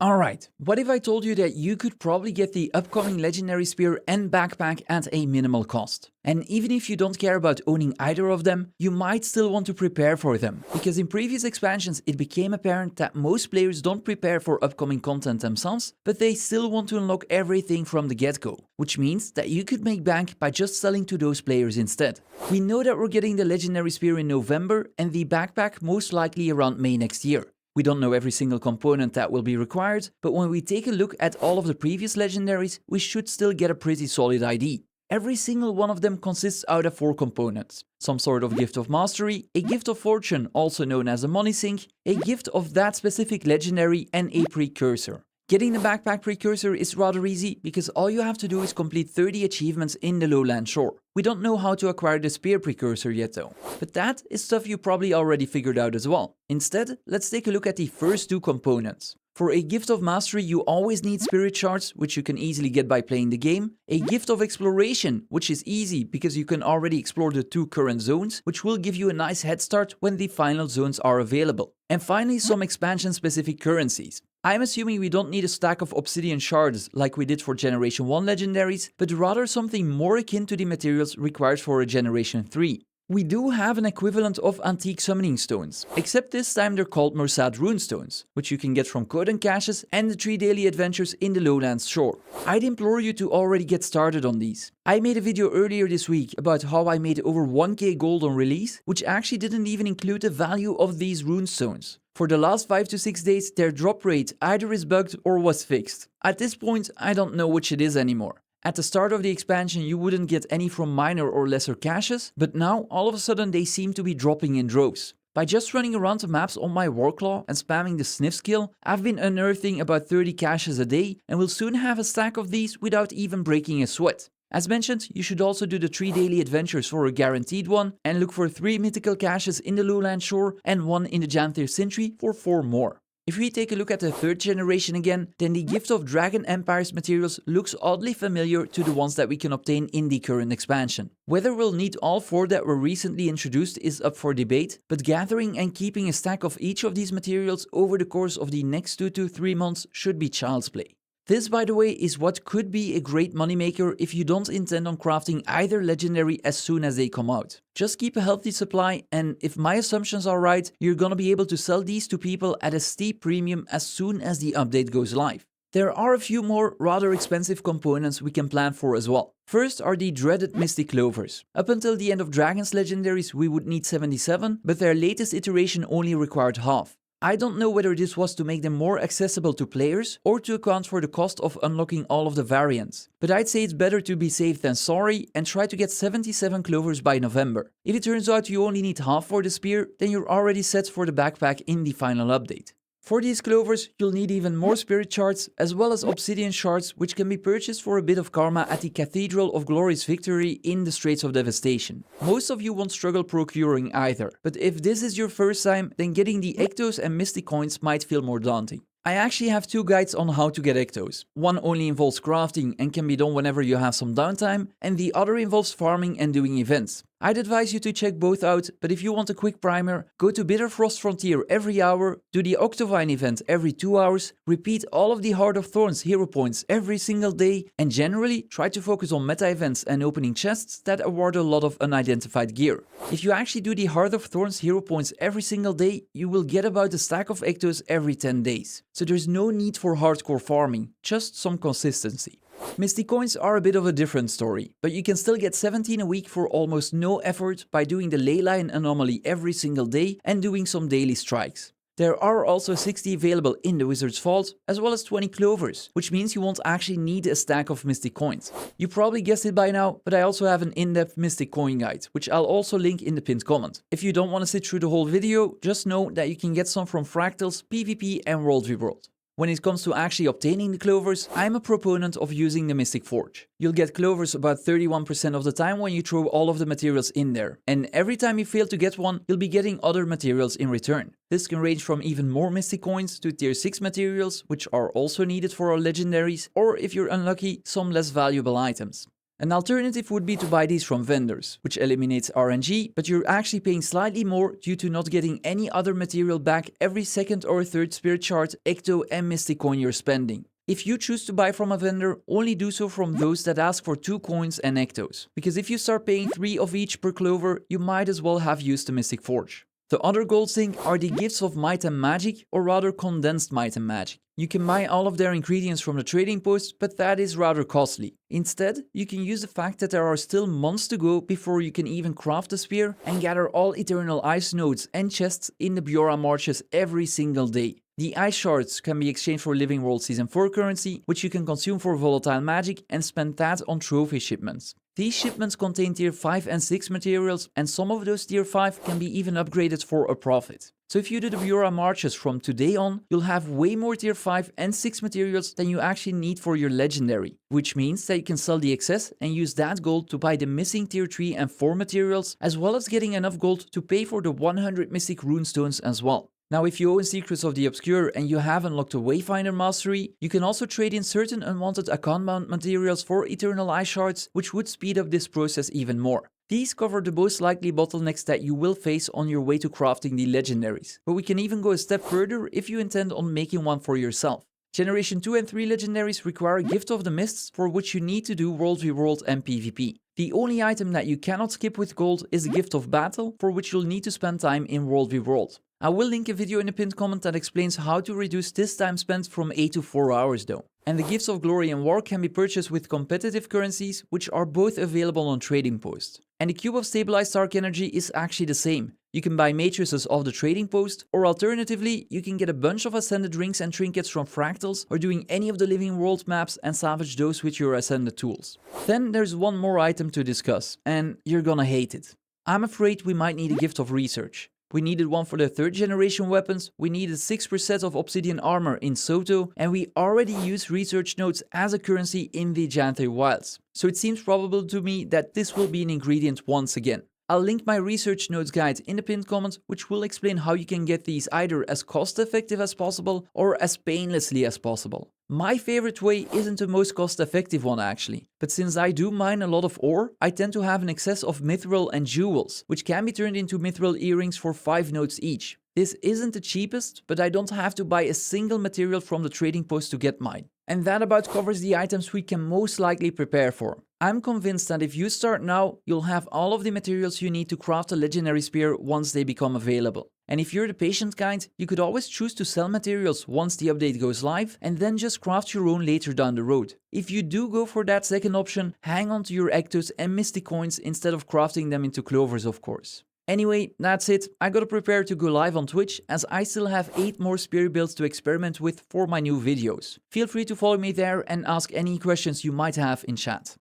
Alright, what if I told you that you could probably get the upcoming legendary spear and backpack at a minimal cost? And even if you don't care about owning either of them, you might still want to prepare for them, because in previous expansions it became apparent that most players don't prepare for upcoming content themselves, but they still want to unlock everything from the get-go, which means that you could make bank by just selling to those players instead. We know that we're getting the legendary spear in November and the backpack most likely around May next year. We don't know every single component that will be required, but when we take a look at all of the previous legendaries, we should still get a pretty solid ID. Every single one of them consists out of 4 components. Some sort of gift of mastery, a gift of fortune, also known as a money sink, a gift of that specific legendary, and a precursor. Getting the backpack precursor is rather easy, because all you have to do is complete 30 achievements in the lowland shore. We don't know how to acquire the spear precursor yet though, but that is stuff you probably already figured out as well. Instead, let's take a look at the first 2 components. For a gift of mastery, you always need spirit shards, which you can easily get by playing the game. A gift of exploration, which is easy because you can already explore the 2 current zones, which will give you a nice head start when the final zones are available. And finally, some expansion specific currencies. I'm assuming we don't need a stack of obsidian shards like we did for Generation 1 legendaries, but rather something more akin to the materials required for a Generation 3. We do have an equivalent of antique summoning stones, except this time they're called Mursad runestones, which you can get from Coden caches and the 3 daily adventures in the lowlands shore. I'd implore you to already get started on these. I made a video earlier this week about how I made over 1k gold on release, which actually didn't even include the value of these runestones. For the last 5 to 6 days, their drop rate either is bugged or was fixed. At this point, I don't know which it is anymore. At the start of the expansion, you wouldn't get any from minor or lesser caches, but now all of a sudden they seem to be dropping in droves. By just running around the maps on my Warclaw and spamming the sniff skill, I've been unearthing about 30 caches a day and will soon have a stack of these without even breaking a sweat. As mentioned, you should also do the 3 daily adventures for a guaranteed one and look for 3 mythical caches in the lowland shore and 1 in the Janthir Sentry for 4 more. If we take a look at the 3rd generation again, then the Gift of Dragon Empires materials looks oddly familiar to the ones that we can obtain in the current expansion. Whether we'll need all 4 that were recently introduced is up for debate, but gathering and keeping a stack of each of these materials over the course of the next 2 to 3 months should be child's play. This, by the way, is what could be a great moneymaker if you don't intend on crafting either legendary as soon as they come out. Just keep a healthy supply, and if my assumptions are right, you're gonna be able to sell these to people at a steep premium as soon as the update goes live. There are a few more rather expensive components we can plan for as well. First are the dreaded Mystic Clovers. Up until the end of Dragon's legendaries we would need 77, but their latest iteration only required half. I don't know whether this was to make them more accessible to players or to account for the cost of unlocking all of the variants, but I'd say it's better to be safe than sorry and try to get 77 clovers by November. If it turns out you only need half for the spear, then you're already set for the backpack in the final update. For these clovers, you'll need even more spirit shards, as well as obsidian shards, which can be purchased for a bit of karma at the Cathedral of Glorious Victory in the Straits of Devastation. Most of you won't struggle procuring either, but if this is your first time, then getting the Ectos and Mystic coins might feel more daunting. I actually have 2 guides on how to get Ectos. One only involves crafting and can be done whenever you have some downtime, and the other involves farming and doing events. I'd advise you to check both out, but if you want a quick primer, go to Bitterfrost Frontier every hour, do the Octovine event every 2 hours, repeat all of the Heart of Thorns hero points every single day, and generally try to focus on meta events and opening chests that award a lot of unidentified gear. If you actually do the Heart of Thorns hero points every single day, you will get about a stack of Ectos every 10 days. So there's no need for hardcore farming, just some consistency. Mystic coins are a bit of a different story, but you can still get 17 a week for almost no effort by doing the Leyline anomaly every single day and doing some daily strikes. There are also 60 available in the Wizard's Vault, as well as 20 clovers, which means you won't actually need a stack of Mystic coins. You probably guessed it by now, but I also have an in-depth Mystic coin guide, which I'll also link in the pinned comment. If you don't want to sit through the whole video, just know that you can get some from Fractals, PvP and World v World. When it comes to actually obtaining the clovers, I'm a proponent of using the Mystic Forge. You'll get clovers about 31% of the time when you throw all of the materials in there, and every time you fail to get one, you'll be getting other materials in return. This can range from even more Mystic coins to tier 6 materials, which are also needed for our legendaries, or if you're unlucky, some less valuable items. An alternative would be to buy these from vendors, which eliminates RNG, but you're actually paying slightly more due to not getting any other material back every second or third spirit shard, ecto and mystic coin you're spending. If you choose to buy from a vendor, only do so from those that ask for 2 coins and ectos, because if you start paying 3 of each per clover, you might as well have used the Mystic Forge. The other gold sink are the gifts of might and magic, or rather condensed might and magic. You can buy all of their ingredients from the trading post, but that is rather costly. Instead, you can use the fact that there are still months to go before you can even craft the spear and gather all eternal ice nodes and chests in the Biora Marches every single day. The ice shards can be exchanged for Living World Season 4 currency, which you can consume for volatile magic and spend that on trophy shipments. These shipments contain tier 5 and 6 materials, and some of those tier 5 can be even upgraded for a profit. So if you do the Biora Marches from today on, you'll have way more tier 5 and 6 materials than you actually need for your legendary, which means that you can sell the excess and use that gold to buy the missing tier 3 and 4 materials, as well as getting enough gold to pay for the 100 mystic runestones as well. Now, if you own Secrets of the Obscure and you have unlocked a Wayfinder Mastery, you can also trade in certain unwanted account-bound materials for Eternal Ice Shards, which would speed up this process even more. These cover the most likely bottlenecks that you will face on your way to crafting the legendaries, but we can even go a step further if you intend on making one for yourself. Generation 2 and 3 legendaries require Gift of the Mists, for which you need to do World v World and PvP. The only item that you cannot skip with gold is the Gift of Battle, for which you'll need to spend time in World v World. I will link a video in the pinned comment that explains how to reduce this time spent from 8 to 4 hours though. And the Gifts of Glory and War can be purchased with competitive currencies, which are both available on Trading Post. And the Cube of Stabilized Dark Energy is actually the same. You can buy matrices off the Trading Post, or alternatively, you can get a bunch of Ascended rings and trinkets from Fractals, or doing any of the Living World maps and salvage those with your Ascended tools. Then there's one more item to discuss, and you're gonna hate it. I'm afraid we might need a Gift of Research. We needed one for the 3rd generation weapons, we needed 6% of obsidian armor in Soto, and we already use research nodes as a currency in the Janthir Wilds. So it seems probable to me that this will be an ingredient once again. I'll link my research nodes guide in the pinned comment, which will explain how you can get these either as cost effective as possible or as painlessly as possible. My favorite way isn't the most cost effective one actually, but since I do mine a lot of ore, I tend to have an excess of mithril and jewels, which can be turned into mithril earrings for 5 nodes each. This isn't the cheapest, but I don't have to buy a single material from the trading post to get mine. And that about covers the items we can most likely prepare for. I'm convinced that if you start now, you'll have all of the materials you need to craft a legendary spear once they become available. And if you're the patient kind, you could always choose to sell materials once the update goes live and then just craft your own later down the road. If you do go for that second option, hang on to your ectos and mystic coins instead of crafting them into clovers, of course. Anyway, that's it. I gotta prepare to go live on Twitch, as I still have 8 more spear builds to experiment with for my new videos. Feel free to follow me there and ask any questions you might have in chat.